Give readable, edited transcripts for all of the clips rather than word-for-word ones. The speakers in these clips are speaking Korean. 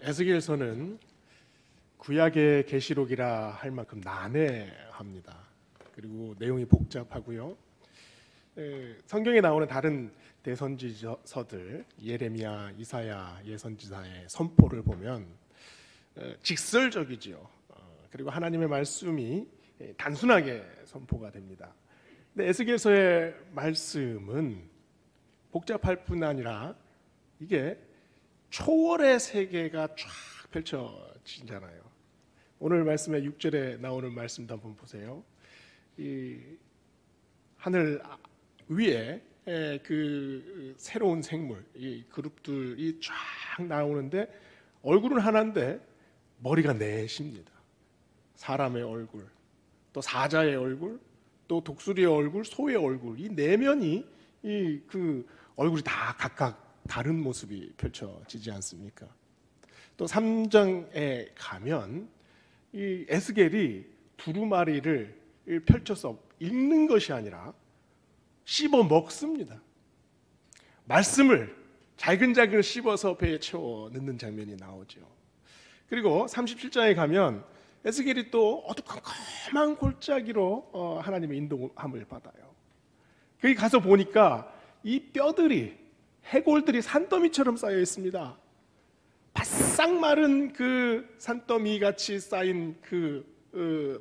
에스겔서는 구약의 계시록이라 할 만큼 난해합니다. 그리고 내용이 복잡하고요. 성경에 나오는 다른 대선지서들, 예레미야, 이사야 예선지사의 선포를 보면 직설적이지요. 그리고 하나님의 말씀이 단순하게 선포가 됩니다. 근데 에스겔서의 말씀은 복잡할 뿐 아니라 이게 초월의 세계가 쫙 펼쳐지잖아요. 오늘 말씀의 6절에 나오는 말씀도 한번 보세요. 이 하늘 위에 그 새로운 생물, 이 그룹들이 쫙 나오는데 얼굴은 하나인데 머리가 넷입니다. 사람의 얼굴, 또 사자의 얼굴, 또 독수리의 얼굴, 소의 얼굴, 이 내면이 그 얼굴이 다 각각 다른 모습이 펼쳐지지 않습니까? 또 3장에 가면 이 에스겔이 두루마리를 펼쳐서 읽는 것이 아니라 씹어 먹습니다. 말씀을 잘근잘근 씹어서 배에 채워 넣는 장면이 나오죠. 그리고 37장에 가면 에스겔이 또 어두컴컴한 골짜기로 하나님의 인도함을 받아요. 거기 가서 보니까 이 뼈들이, 해골들이 산더미처럼 쌓여 있습니다. 바싹 마른 그 산더미 같이 쌓인 그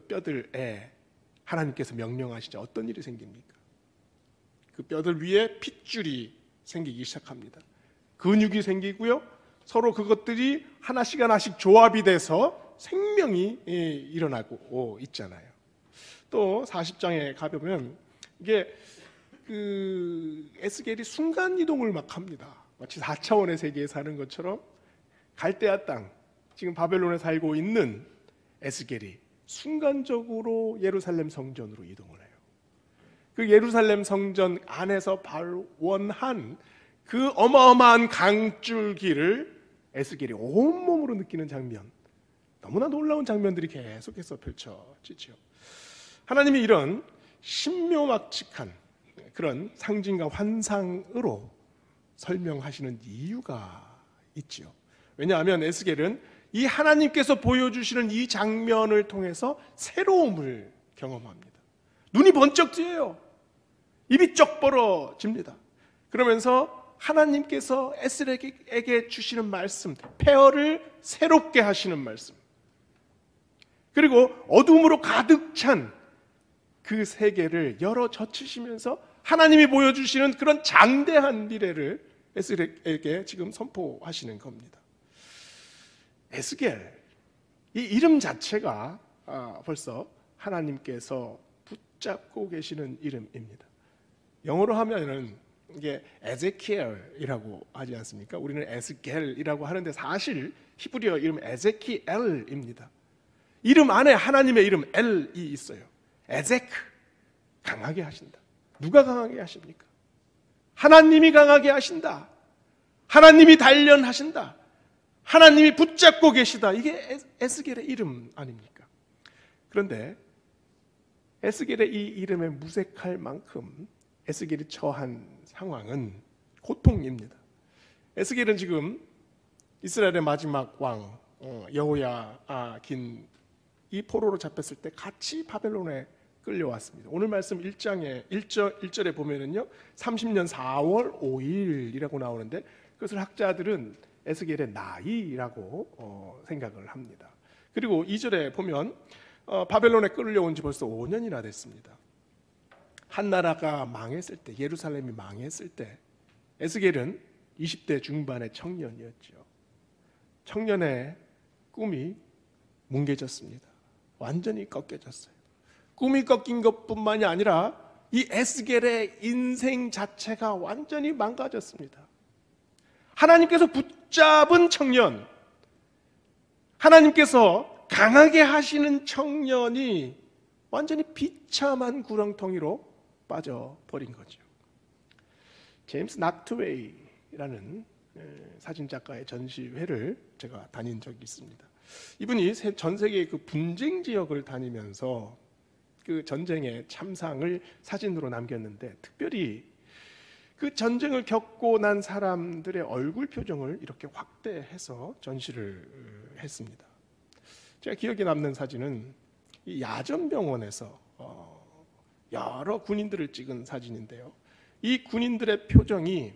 뼈들에 하나님께서 명령하시자 어떤 일이 생깁니까? 그 뼈들 위에 핏줄이 생기기 시작합니다. 근육이 생기고요. 서로 그것들이 하나씩 조합이 돼서 생명이 일어나고 있잖아요. 또 40장에 가보면 이게 그 에스겔이 순간 이동을 막 합니다. 마치 4차원의 세계에 사는 것처럼 갈대아 땅, 지금 바벨론에 살고 있는 에스겔이 순간적으로 예루살렘 성전으로 이동을 해요. 그 예루살렘 성전 안에서 발원한 그 어마어마한 강줄기를 에스겔이 온몸으로 느끼는 장면, 너무나 놀라운 장면들이 계속해서 펼쳐지죠. 하나님이 이런 신묘막측한 그런 상징과 환상으로 설명하시는 이유가 있죠. 왜냐하면 에스겔은 이 하나님께서 보여주시는 이 장면을 통해서 새로움을 경험합니다. 눈이 번쩍 뜨여요. 입이 쩍 벌어집니다. 그러면서 하나님께서 에스겔에게 주시는 말씀, 폐허를 새롭게 하시는 말씀, 그리고 어둠으로 가득 찬 그 세계를 열어 젖히시면서 하나님이 보여주시는 그런 장대한 미래를 에스겔에게 지금 선포하시는 겁니다. 에스겔, 이 이름 자체가 벌써 하나님께서 붙잡고 계시는 이름입니다. 영어로 하면은 이게 에제키엘이라고 하지 않습니까? 우리는 에스겔이라고 하는데 사실 히브리어 이름 에제키엘입니다. 이름 안에 하나님의 이름 엘이 있어요. 에제크, 강하게 하신다. 누가 강하게 하십니까? 하나님이 강하게 하신다. 하나님이 단련하신다. 하나님이 붙잡고 계시다. 이게 에스겔의 이름 아닙니까? 그런데 에스겔의 이 이름에 무색할 만큼 에스겔이 처한 상황은 고통입니다. 에스겔은 지금 이스라엘의 마지막 왕 여호야긴 이 포로로 잡혔을 때 같이 바벨론에 끌려왔습니다. 오늘 말씀 1장에 1절에 보면은요 30년 4월 5일이라고 나오는데 그것을 학자들은 에스겔의 나이라고 생각을 합니다. 그리고 2절에 보면 바벨론에 끌려온 지 벌써 5년이나 됐습니다. 한 나라가 망했을 때, 예루살렘이 망했을 때 에스겔은 20대 중반의 청년이었죠. 청년의 꿈이 뭉개졌습니다. 완전히 꺾여졌어요. 꿈이 꺾인 것뿐만이 아니라 이 에스겔의 인생 자체가 완전히 망가졌습니다. 하나님께서 붙잡은 청년, 하나님께서 강하게 하시는 청년이 완전히 비참한 구렁텅이로 빠져버린 거죠. 제임스 나트웨이라는 사진작가의 전시회를 제가 다닌 적이 있습니다. 이분이 전 세계의 그 분쟁 지역을 다니면서 그 전쟁의 참상을 사진으로 남겼는데 특별히 그 전쟁을 겪고 난 사람들의 얼굴 표정을 이렇게 확대해서 전시를 했습니다. 제가 기억에 남는 사진은 이 야전병원에서 여러 군인들을 찍은 사진인데요. 이 군인들의 표정이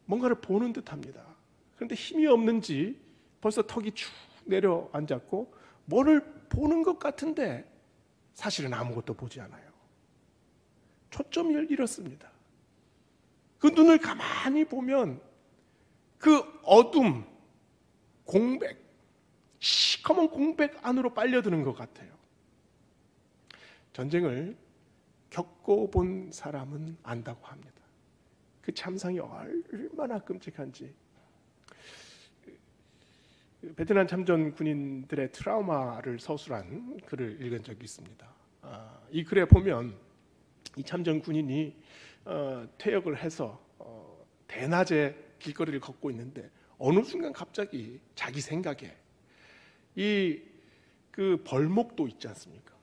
뭔가를 보는 듯합니다. 그런데 힘이 없는지 벌써 턱이 축 내려앉았고 뭐를 보는 것 같은데 사실은 아무것도 보지 않아요. 초점을 잃었습니다. 그 눈을 가만히 보면 그 어둠, 공백, 시커먼 공백 안으로 빨려드는 것 같아요. 전쟁을 겪어본 사람은 안다고 합니다. 그 참상이 얼마나 끔찍한지. 베트남 참전 군인들의 트라우마를 서술한 글을 읽은 적이 있습니다. 이 글에 보면 이 참전 군인이 퇴역을 해서 대낮에 길거리를 걷고 있는데 어느 순간 갑자기 자기 생각에 그 벌목도 있지 않습니까?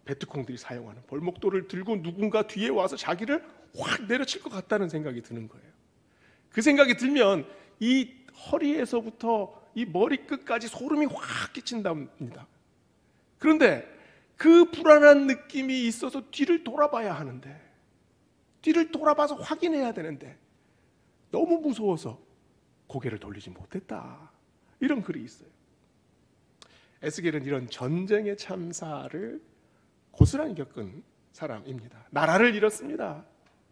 베트콩들이 사용하는 벌목도를 들고 누군가 뒤에 와서 자기를 확 내려칠 것 같다는 생각이 드는 거예요. 그 생각이 들면 이 허리에서부터 이 머리끝까지 소름이 확 끼친답니다. 그런데 그 불안한 느낌이 있어서 뒤를 돌아봐야 하는데, 뒤를 돌아봐서 확인해야 되는데 너무 무서워서 고개를 돌리지 못했다. 이런 글이 있어요. 에스겔은 이런 전쟁의 참사를 고스란히 겪은 사람입니다. 나라를 잃었습니다.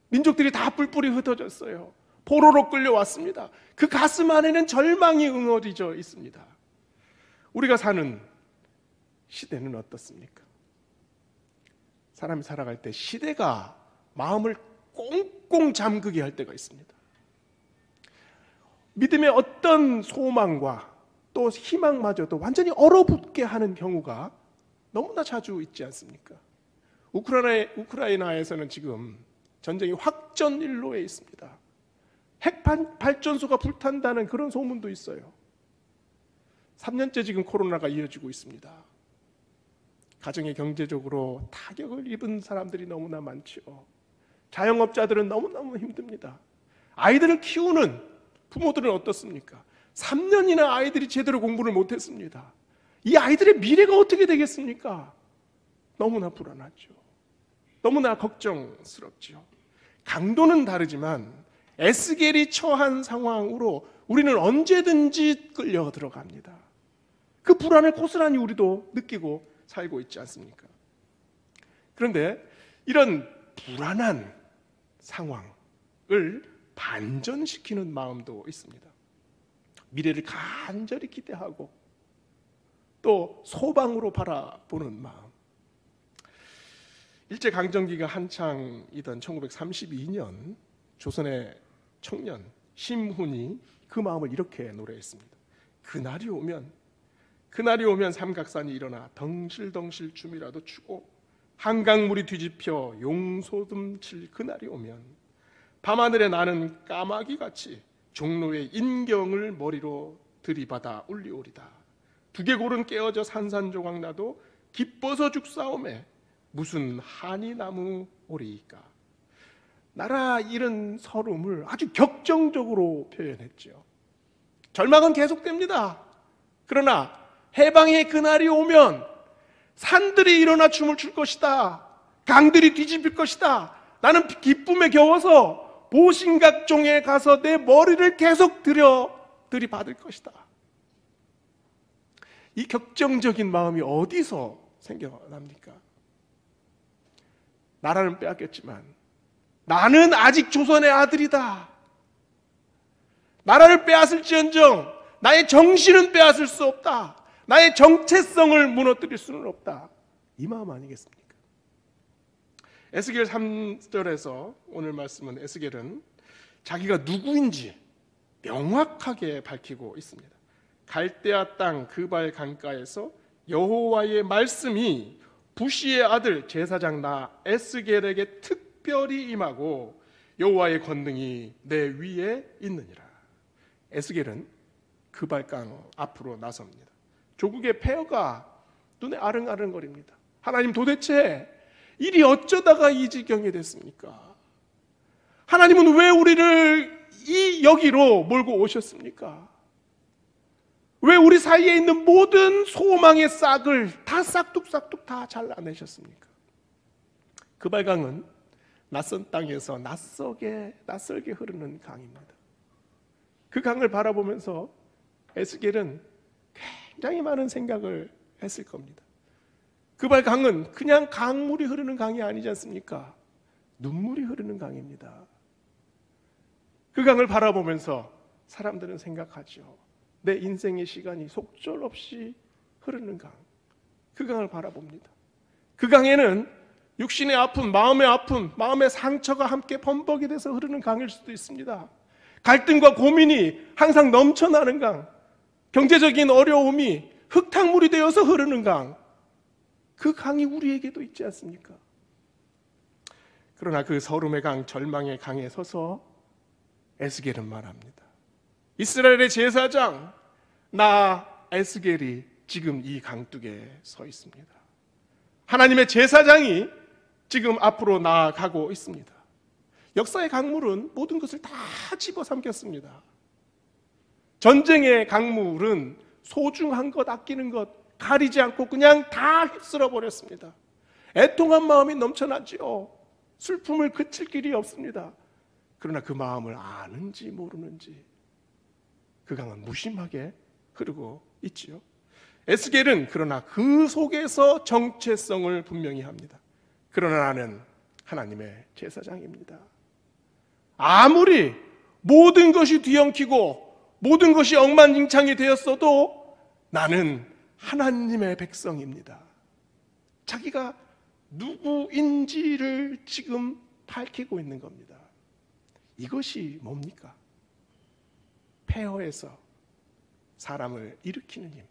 민족들이 다 뿔뿔이 흩어졌어요. 포로로 끌려왔습니다. 그 가슴 안에는 절망이 응어리져 있습니다. 우리가 사는 시대는 어떻습니까? 사람이 살아갈 때 시대가 마음을 꽁꽁 잠그게 할 때가 있습니다. 믿음의 어떤 소망과 또 희망마저도 완전히 얼어붙게 하는 경우가 너무나 자주 있지 않습니까? 우크라이나에서는 지금 전쟁이 확전일로에 있습니다. 핵 발전소가 불탄다는 그런 소문도 있어요. 3년째 지금 코로나가 이어지고 있습니다. 가정의 경제적으로 타격을 입은 사람들이 너무나 많죠. 자영업자들은 너무너무 힘듭니다. 아이들을 키우는 부모들은 어떻습니까? 3년이나 아이들이 제대로 공부를 못했습니다. 이 아이들의 미래가 어떻게 되겠습니까? 너무나 불안하죠. 너무나 걱정스럽죠. 강도는 다르지만 에스겔이 처한 상황으로 우리는 언제든지 끌려 들어갑니다. 그 불안을 고스란히 우리도 느끼고 살고 있지 않습니까? 그런데 이런 불안한 상황을 반전시키는 마음도 있습니다. 미래를 간절히 기대하고 또 소망으로 바라보는 마음. 일제강점기가 한창이던 1932년 조선의 청년 심훈이 그 마음을 이렇게 노래했습니다. 그날이 오면 삼각산이 일어나 덩실덩실 춤이라도 추고 한강물이 뒤집혀 용소듬 칠 그날이 오면 밤하늘에 나는 까마귀같이 종로의 인경을 머리로 들이받아 울리오리다. 두개골은 깨어져 산산조각 나도 기뻐서 죽사오매 무슨 한이 나무 오리이까. 나라 잃은 서름을 아주 격정적으로 표현했죠. 절망은 계속됩니다. 그러나 해방의 그날이 오면 산들이 일어나 춤을 출 것이다. 강들이 뒤집힐 것이다. 나는 기쁨에 겨워서 보신각종에 가서 내 머리를 계속 들이받을 것이다. 이 격정적인 마음이 어디서 생겨납니까? 나라는 빼앗겼지만 나는 아직 조선의 아들이다. 나라를 빼앗을지언정 나의 정신은 빼앗을 수 없다. 나의 정체성을 무너뜨릴 수는 없다. 이 마음 아니겠습니까? 에스겔 3절에서 오늘 말씀은 에스겔은 자기가 누구인지 명확하게 밝히고 있습니다. 갈대아 땅 그발 강가에서 여호와의 말씀이 부시의 아들 제사장 나 에스겔에게 특별히 임하고 여호와의 권능이 내 위에 있느니라. 에스겔은 그발강 앞으로 나섭니다. 조국의 폐허가 눈에 아른아른거립니다. 하나님 도대체 일이 어쩌다가 이 지경이 됐습니까? 하나님은 왜 우리를 이 여기로 몰고 오셨습니까? 왜 우리 사이에 있는 모든 소망의 싹을 다 싹둑싹둑 다 잘라내셨습니까? 그발강은 낯선 땅에서 낯설게 흐르는 강입니다. 그 강을 바라보면서 에스겔은 굉장히 많은 생각을 했을 겁니다. 그발강은 그냥 강물이 흐르는 강이 아니지 않습니까? 눈물이 흐르는 강입니다. 그 강을 바라보면서 사람들은 생각하죠. 내 인생의 시간이 속절없이 흐르는 강, 그 강을 바라봅니다. 그 강에는 육신의 아픔, 마음의 상처가 함께 범벅이 돼서 흐르는 강일 수도 있습니다. 갈등과 고민이 항상 넘쳐나는 강, 경제적인 어려움이 흙탕물이 되어서 흐르는 강, 그 강이 우리에게도 있지 않습니까? 그러나 그 서름의 강, 절망의 강에 서서 에스겔은 말합니다. 이스라엘의 제사장 나 에스겔이 지금 이 강둑에 서 있습니다. 하나님의 제사장이 지금 앞으로 나아가고 있습니다. 역사의 강물은 모든 것을 다 집어삼켰습니다. 전쟁의 강물은 소중한 것, 아끼는 것 가리지 않고 그냥 다 휩쓸어 버렸습니다. 애통한 마음이 넘쳐나지요. 슬픔을 그칠 길이 없습니다. 그러나 그 마음을 아는지 모르는지 그 강은 무심하게 흐르고 있지요. 에스겔은 그러나 그 속에서 정체성을 분명히 합니다. 그러나 나는 하나님의 제사장입니다. 아무리 모든 것이 뒤엉키고 모든 것이 엉망진창이 되었어도 나는 하나님의 백성입니다. 자기가 누구인지를 지금 밝히고 있는 겁니다. 이것이 뭡니까? 폐허에서 사람을 일으키는 힘.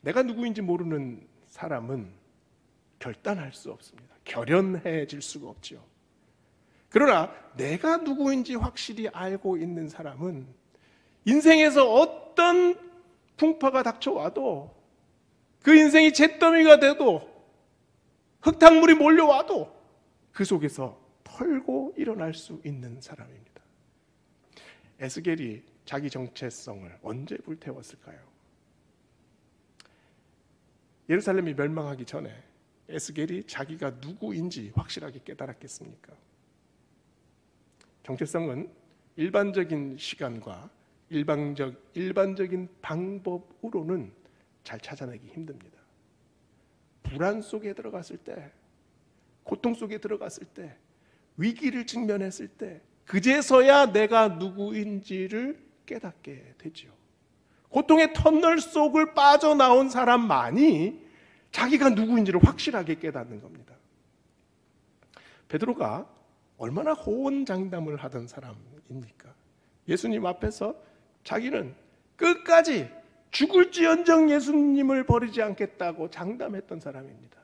내가 누구인지 모르는 사람은 결단할 수 없습니다. 결연해질 수가 없죠. 그러나 내가 누구인지 확실히 알고 있는 사람은 인생에서 어떤 풍파가 닥쳐와도 그 인생이 잿더미가 돼도 흙탕물이 몰려와도 그 속에서 털고 일어날 수 있는 사람입니다. 에스겔이 자기 정체성을 언제 불태웠을까요? 예루살렘이 멸망하기 전에 에스겔이 자기가 누구인지 확실하게 깨달았겠습니까? 정체성은 일반적인 시간과 일반적인 방법으로는 잘 찾아내기 힘듭니다. 불안 속에 들어갔을 때, 고통 속에 들어갔을 때, 위기를 직면했을 때 그제서야 내가 누구인지를 깨닫게 되죠. 고통의 터널 속을 빠져나온 사람만이 자기가 누구인지를 확실하게 깨닫는 겁니다. 베드로가 얼마나 호언장담을 하던 사람입니까? 예수님 앞에서 자기는 끝까지 죽을지언정 예수님을 버리지 않겠다고 장담했던 사람입니다.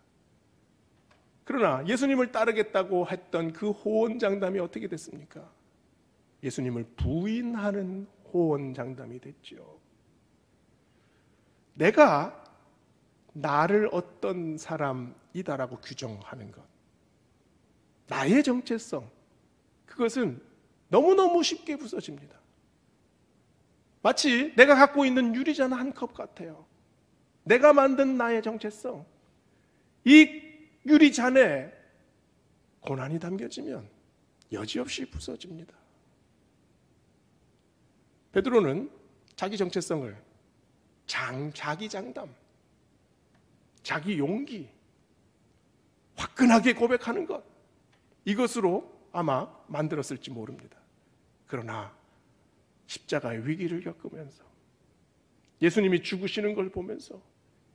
그러나 예수님을 따르겠다고 했던 그 호언장담이 어떻게 됐습니까? 예수님을 부인하는 호언장담이 됐죠. 내가 나를 어떤 사람이다라고 규정하는 것, 나의 정체성, 그것은 너무너무 쉽게 부서집니다. 마치 내가 갖고 있는 유리잔 한 컵 같아요. 내가 만든 나의 정체성, 이 유리잔에 고난이 담겨지면 여지없이 부서집니다. 베드로는 자기 정체성을 자기 장담, 자기 용기, 화끈하게 고백하는 것, 이것으로 아마 만들었을지 모릅니다. 그러나 십자가의 위기를 겪으면서 예수님이 죽으시는 걸 보면서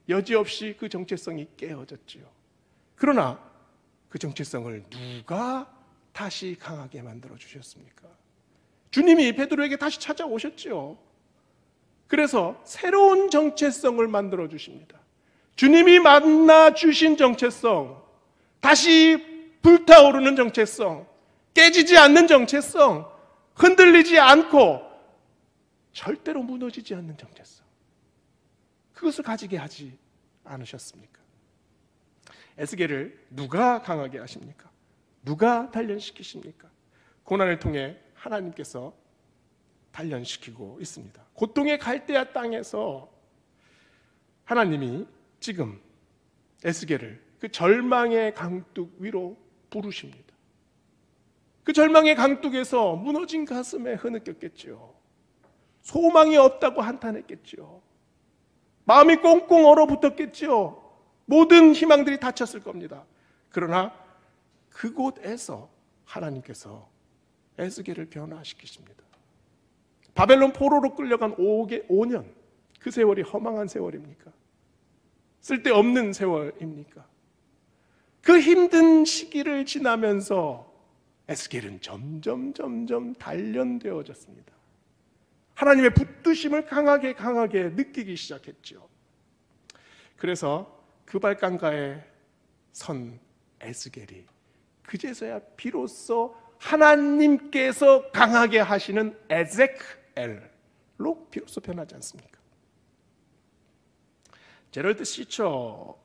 여지없이 그 정체성이 깨어졌지요. 그러나 그 정체성을 누가 다시 강하게 만들어 주셨습니까? 주님이 베드로에게 다시 찾아오셨지요. 그래서 새로운 정체성을 만들어 주십니다. 주님이 만나 주신 정체성, 다시 불타오르는 정체성, 깨지지 않는 정체성, 흔들리지 않고 절대로 무너지지 않는 정체성, 그것을 가지게 하지 않으셨습니까? 에스겔을 누가 강하게 하십니까? 누가 단련시키십니까? 고난을 통해 하나님께서 단련시키고 있습니다. 고통의 갈대아 땅에서 하나님이 지금 에스겔을 그 절망의 강둑 위로 부르십니다. 그 절망의 강둑에서 무너진 가슴에 흐느꼈겠죠. 소망이 없다고 한탄했겠죠. 마음이 꽁꽁 얼어붙었겠죠. 모든 희망들이 닫혔을 겁니다. 그러나 그곳에서 하나님께서 에스겔을 변화시키십니다. 바벨론 포로로 끌려간 5년, 그 세월이 허망한 세월입니까? 쓸데없는 세월입니까? 그 힘든 시기를 지나면서 에스겔은 점점 단련되어졌습니다. 하나님의 붙드심을 강하게 느끼기 시작했죠. 그래서 그 발강가에 선 에스겔이 그제서야 비로소 하나님께서 강하게 하시는 에제크엘로 비로소 변하지 않습니까? 제럴드 시처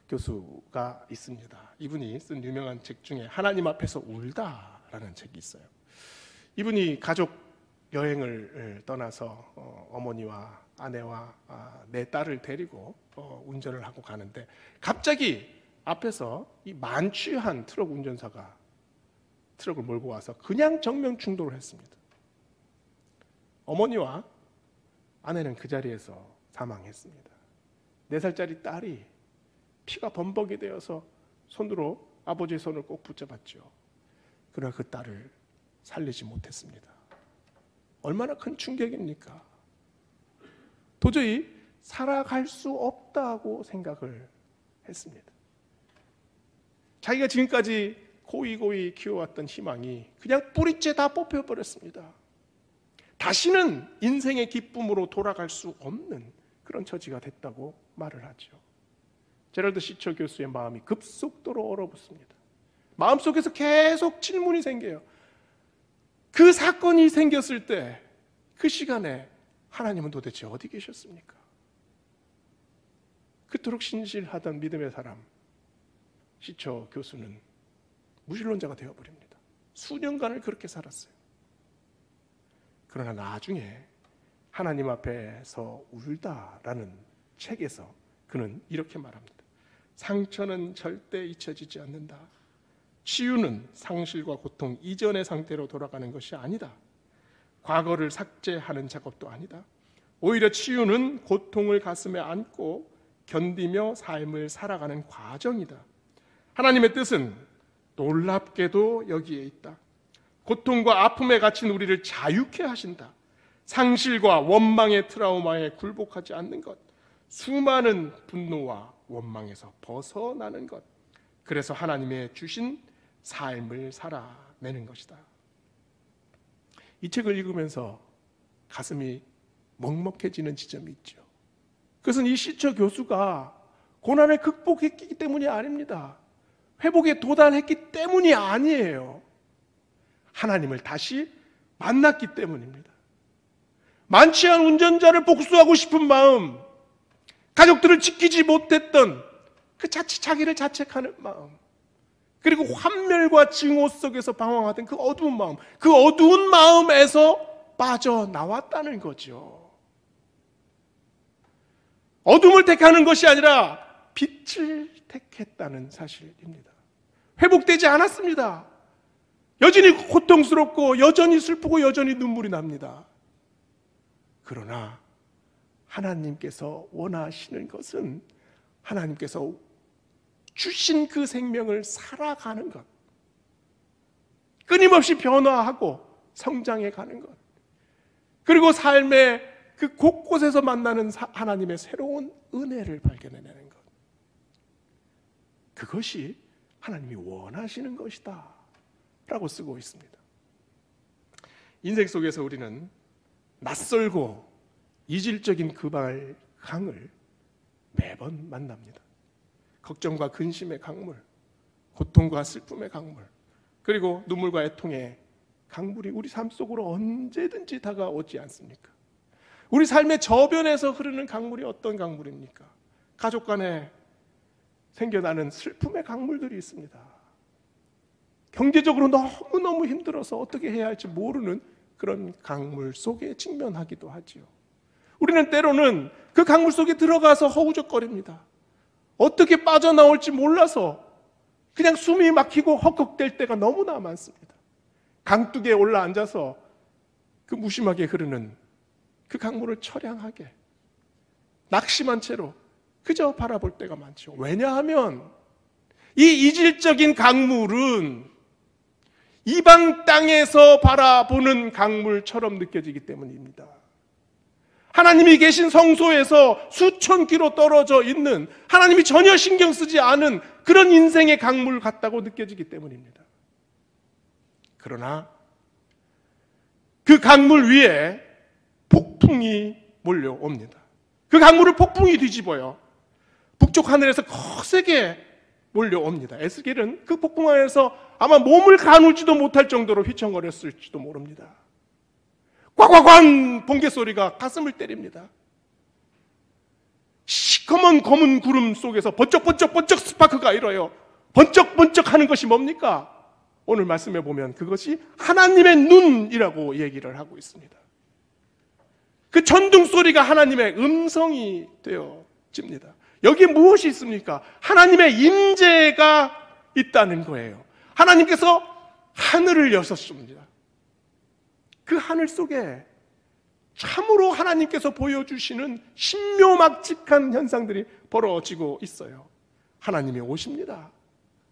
교수가 있습니다. 이분이 쓴 유명한 책 중에 하나님 앞에서 울다라는 책이 있어요. 이분이 가족 여행을 떠나서 어머니와 아내와 네 딸을 데리고 운전을 하고 가는데 갑자기 앞에서 이 만취한 트럭 운전사가 트럭을 몰고 와서 그냥 정면 충돌을 했습니다. 어머니와 아내는 그 자리에서 사망했습니다. 4살짜리 딸이 피가 범벅이 되어서 손으로 아버지의 손을 꼭 붙잡았죠. 그러나 그 딸을 살리지 못했습니다. 얼마나 큰 충격입니까? 도저히 살아갈 수 없다고 생각을 했습니다. 자기가 지금까지 고이 키워왔던 희망이 그냥 뿌리째 다 뽑혀버렸습니다. 다시는 인생의 기쁨으로 돌아갈 수 없는 그런 처지가 됐다고 말을 하죠. 제럴드 시처 교수의 마음이 급속도로 얼어붙습니다. 마음속에서 계속 질문이 생겨요. 그 사건이 생겼을 때 그 시간에 하나님은 도대체 어디 계셨습니까? 그토록 신실하던 믿음의 사람 시처 교수는 무신론자가 되어버립니다. 수년간을 그렇게 살았어요. 그러나 나중에 하나님 앞에서 울다라는 책에서 그는 이렇게 말합니다. 상처는 절대 잊혀지지 않는다. 치유는 상실과 고통 이전의 상태로 돌아가는 것이 아니다. 과거를 삭제하는 작업도 아니다. 오히려 치유는 고통을 가슴에 안고 견디며 삶을 살아가는 과정이다. 하나님의 뜻은 놀랍게도 여기에 있다. 고통과 아픔에 갇힌 우리를 자유케 하신다. 상실과 원망의 트라우마에 굴복하지 않는 것, 수많은 분노와 원망에서 벗어나는 것, 그래서 하나님의 주신 삶을 살아내는 것이다. 이 책을 읽으면서 가슴이 먹먹해지는 지점이 있죠. 그것은 이 시처 교수가 고난을 극복했기 때문이 아닙니다. 회복에 도달했기 때문이 아니에요. 하나님을 다시 만났기 때문입니다. 만취한 운전자를 복수하고 싶은 마음, 가족들을 지키지 못했던 그 자기를 자책하는 마음, 그리고 환멸과 증오 속에서 방황하던 그 어두운 마음, 그 어두운 마음에서 빠져나왔다는 거죠. 어둠을 택하는 것이 아니라 빛을 택했다는 사실입니다. 회복되지 않았습니다. 여전히 고통스럽고 여전히 슬프고 여전히 눈물이 납니다. 그러나 하나님께서 원하시는 것은 하나님께서 주신 그 생명을 살아가는 것, 끊임없이 변화하고 성장해 가는 것, 그리고 삶의 그 곳곳에서 만나는 하나님의 새로운 은혜를 발견해내는 것, 그것이 하나님이 원하시는 것이다 라고 쓰고 있습니다. 인생 속에서 우리는 낯설고 이질적인 그 강을 매번 만납니다. 걱정과 근심의 강물, 고통과 슬픔의 강물, 그리고 눈물과 애통의 강물이 우리 삶 속으로 언제든지 다가오지 않습니까? 우리 삶의 저변에서 흐르는 강물이 어떤 강물입니까? 가족 간에 생겨나는 슬픔의 강물들이 있습니다. 경제적으로 너무너무 힘들어서 어떻게 해야 할지 모르는 그런 강물 속에 직면하기도 하지요. 우리는 때로는 그 강물 속에 들어가서 허우적거립니다. 어떻게 빠져나올지 몰라서 그냥 숨이 막히고 헉헉댈 때가 너무나 많습니다. 강둑에 올라앉아서 그 무심하게 흐르는 그 강물을 처량하게 낙심한 채로 그저 바라볼 때가 많죠. 왜냐하면 이 이질적인 강물은 이방 땅에서 바라보는 강물처럼 느껴지기 때문입니다. 하나님이 계신 성소에서 수천 킬로 떨어져 있는, 하나님이 전혀 신경 쓰지 않은 그런 인생의 강물 같다고 느껴지기 때문입니다. 그러나 그 강물 위에 폭풍이 몰려옵니다. 그 강물을 폭풍이 뒤집어요. 북쪽 하늘에서 거세게 몰려옵니다. 에스겔은 그 폭풍 안에서 아마 몸을 가누지도 못할 정도로 휘청거렸을지도 모릅니다. 꽝꽝꽝 번개 소리가 가슴을 때립니다. 시커먼 검은 구름 속에서 번쩍번쩍번쩍 스파크가 일어요. 번쩍번쩍 하는 것이 뭡니까? 오늘 말씀해 보면 그것이 하나님의 눈이라고 얘기를 하고 있습니다. 그 천둥 소리가 하나님의 음성이 되어집니다. 여기에 무엇이 있습니까? 하나님의 임재가 있다는 거예요. 하나님께서 하늘을 여셨습니다. 그 하늘 속에 참으로 하나님께서 보여주시는 신묘막측한 현상들이 벌어지고 있어요. 하나님이 오십니다.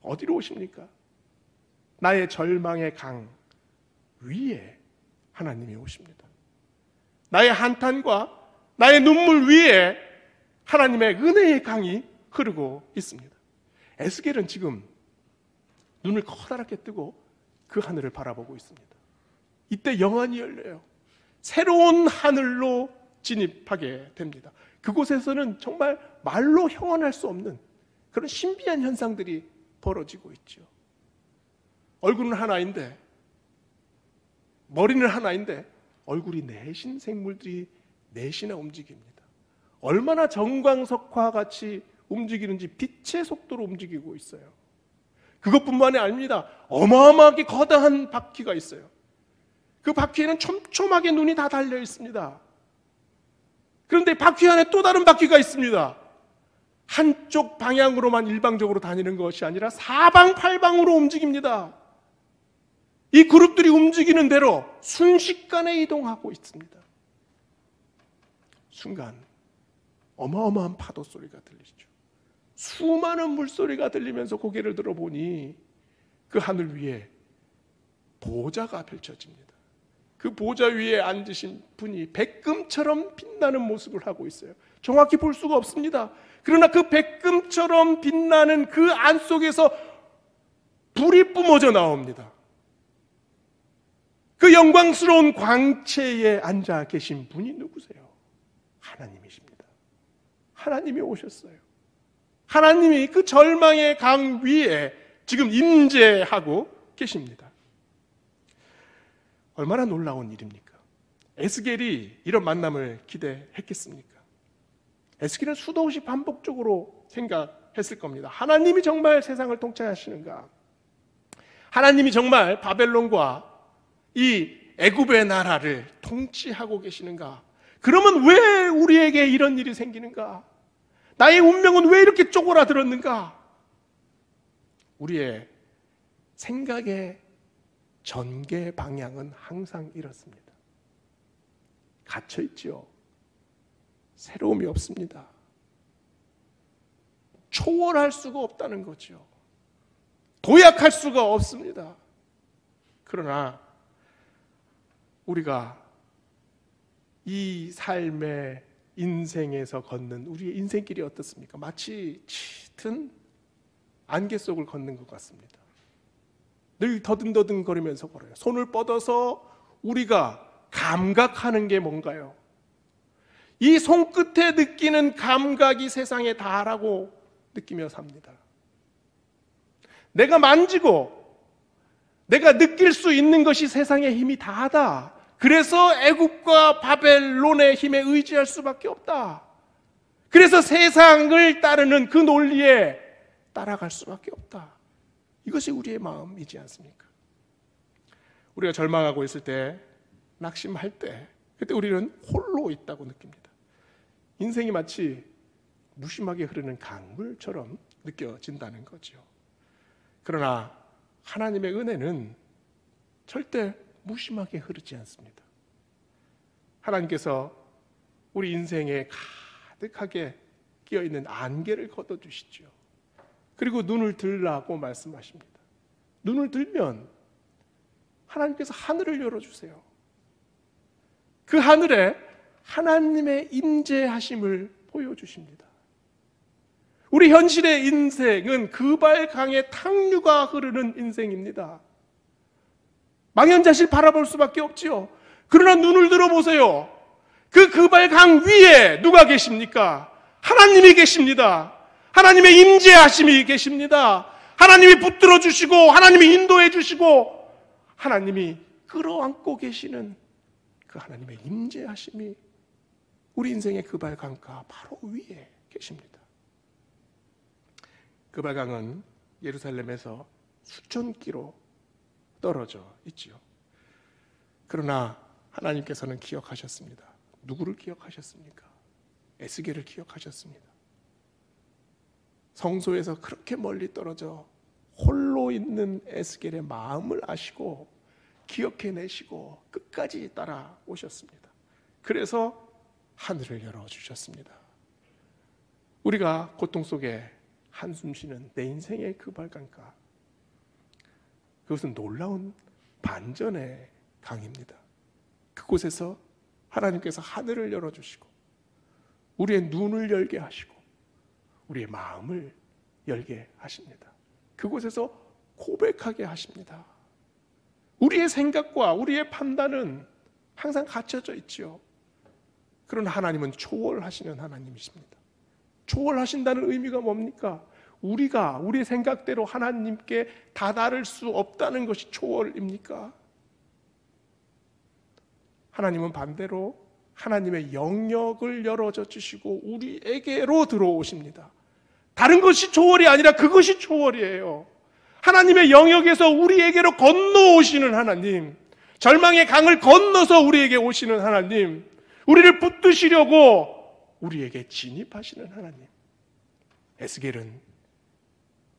어디로 오십니까? 나의 절망의 강 위에 하나님이 오십니다. 나의 한탄과 나의 눈물 위에 하나님의 은혜의 강이 흐르고 있습니다. 에스겔은 지금 눈을 커다랗게 뜨고 그 하늘을 바라보고 있습니다. 이때 영안이 열려요. 새로운 하늘로 진입하게 됩니다. 그곳에서는 정말 말로 형언할 수 없는 그런 신비한 현상들이 벌어지고 있죠. 얼굴은 하나인데, 머리는 하나인데 얼굴이 내신 생물들이 넷이나 움직입니다. 얼마나 정광석화 같이 움직이는지 빛의 속도로 움직이고 있어요. 그것뿐만이 아닙니다. 어마어마하게 거대한 바퀴가 있어요. 그 바퀴에는 촘촘하게 눈이 다 달려 있습니다. 그런데 바퀴 안에 또 다른 바퀴가 있습니다. 한쪽 방향으로만 일방적으로 다니는 것이 아니라 사방팔방으로 움직입니다. 이 그룹들이 움직이는 대로 순식간에 이동하고 있습니다. 순간 어마어마한 파도 소리가 들리죠. 수많은 물소리가 들리면서 고개를 들어보니 그 하늘 위에 보좌가 펼쳐집니다. 그 보좌 위에 앉으신 분이 백금처럼 빛나는 모습을 하고 있어요. 정확히 볼 수가 없습니다. 그러나 그 백금처럼 빛나는 그 안속에서 불이 뿜어져 나옵니다. 그 영광스러운 광채에 앉아 계신 분이 누구세요? 하나님이십니다. 하나님이 오셨어요. 하나님이 그 절망의 강 위에 지금 임재하고 계십니다. 얼마나 놀라운 일입니까? 에스겔이 이런 만남을 기대했겠습니까? 에스겔은 수도 없이 반복적으로 생각했을 겁니다. 하나님이 정말 세상을 통치하시는가? 하나님이 정말 바벨론과 이 애굽의 나라를 통치하고 계시는가? 그러면 왜 우리에게 이런 일이 생기는가? 나의 운명은 왜 이렇게 쪼그라들었는가? 우리의 생각의 전개 방향은 항상 이렇습니다. 갇혀있죠. 새로움이 없습니다. 초월할 수가 없다는 거죠. 도약할 수가 없습니다. 그러나 우리가 이 삶의 인생에서 걷는 우리의 인생길이 어떻습니까? 마치 짙은 안개 속을 걷는 것 같습니다. 늘 더듬더듬 거리면서 걸어요. 손을 뻗어서 우리가 감각하는 게 뭔가요? 이 손끝에 느끼는 감각이 세상에 다라고 느끼며 삽니다. 내가 만지고 내가 느낄 수 있는 것이 세상의 힘이 다하다. 그래서 애굽과 바벨론의 힘에 의지할 수밖에 없다. 그래서 세상을 따르는 그 논리에 따라갈 수밖에 없다. 이것이 우리의 마음이지 않습니까? 우리가 절망하고 있을 때, 낙심할 때, 그때 우리는 홀로 있다고 느낍니다. 인생이 마치 무심하게 흐르는 강물처럼 느껴진다는 거죠. 그러나 하나님의 은혜는 절대 무심하게 흐르지 않습니다. 하나님께서 우리 인생에 가득하게 끼어있는 안개를 걷어주시죠. 그리고 눈을 들라고 말씀하십니다. 눈을 들면 하나님께서 하늘을 열어주세요. 그 하늘에 하나님의 임재하심을 보여주십니다. 우리 현실의 인생은 그발강의 탕류가 흐르는 인생입니다. 망연자실 바라볼 수밖에 없지요. 그러나 눈을 들어보세요. 그발강 위에 누가 계십니까? 하나님이 계십니다. 하나님의 임재하심이 계십니다. 하나님이 붙들어 주시고, 하나님이 인도해 주시고, 하나님이 끌어안고 계시는 그 하나님의 임재하심이 우리 인생의 그발강가 바로 위에 계십니다. 그발강은 예루살렘에서 수천 킬로 떨어져 있지요. 그러나 하나님께서는 기억하셨습니다. 누구를 기억하셨습니까? 에스겔을 기억하셨습니다. 성소에서 그렇게 멀리 떨어져 홀로 있는 에스겔의 마음을 아시고 기억해내시고 끝까지 따라오셨습니다. 그래서 하늘을 열어주셨습니다. 우리가 고통 속에 한숨 쉬는 내 인생의 그발강가, 그것은 놀라운 반전의 강입니다. 그곳에서 하나님께서 하늘을 열어주시고 우리의 눈을 열게 하시고 우리의 마음을 열게 하십니다. 그곳에서 고백하게 하십니다. 우리의 생각과 우리의 판단은 항상 갇혀져 있지요. 그러나 하나님은 초월하시는 하나님이십니다. 초월하신다는 의미가 뭡니까? 우리가 우리 생각대로 하나님께 다다를 수 없다는 것이 초월입니까? 하나님은 반대로 하나님의 영역을 열어줘 주시고 우리에게로 들어오십니다. 다른 것이 초월이 아니라 그것이 초월이에요. 하나님의 영역에서 우리에게로 건너오시는 하나님, 절망의 강을 건너서 우리에게 오시는 하나님, 우리를 붙드시려고 우리에게 진입하시는 하나님. 에스겔은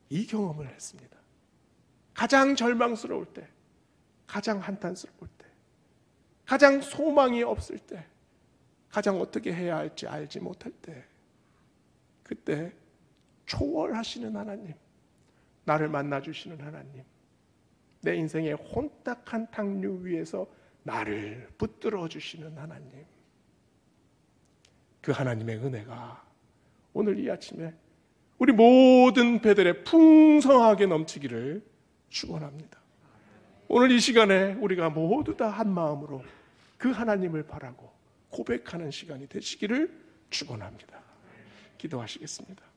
이 경험을 했습니다. 가장 절망스러울 때, 가장 한탄스러울 때, 가장 소망이 없을 때, 가장 어떻게 해야 할지 알지 못할 때, 그때 초월하시는 하나님, 나를 만나주시는 하나님, 내 인생의 혼탁한 탕류 위에서 나를 붙들어 주시는 하나님, 그 하나님의 은혜가 오늘 이 아침에 우리 모든 배들에 풍성하게 넘치기를 축원합니다. 오늘 이 시간에 우리가 모두 다 한 마음으로 그 하나님을 바라고 고백하는 시간이 되시기를 축원합니다. 기도하시겠습니다.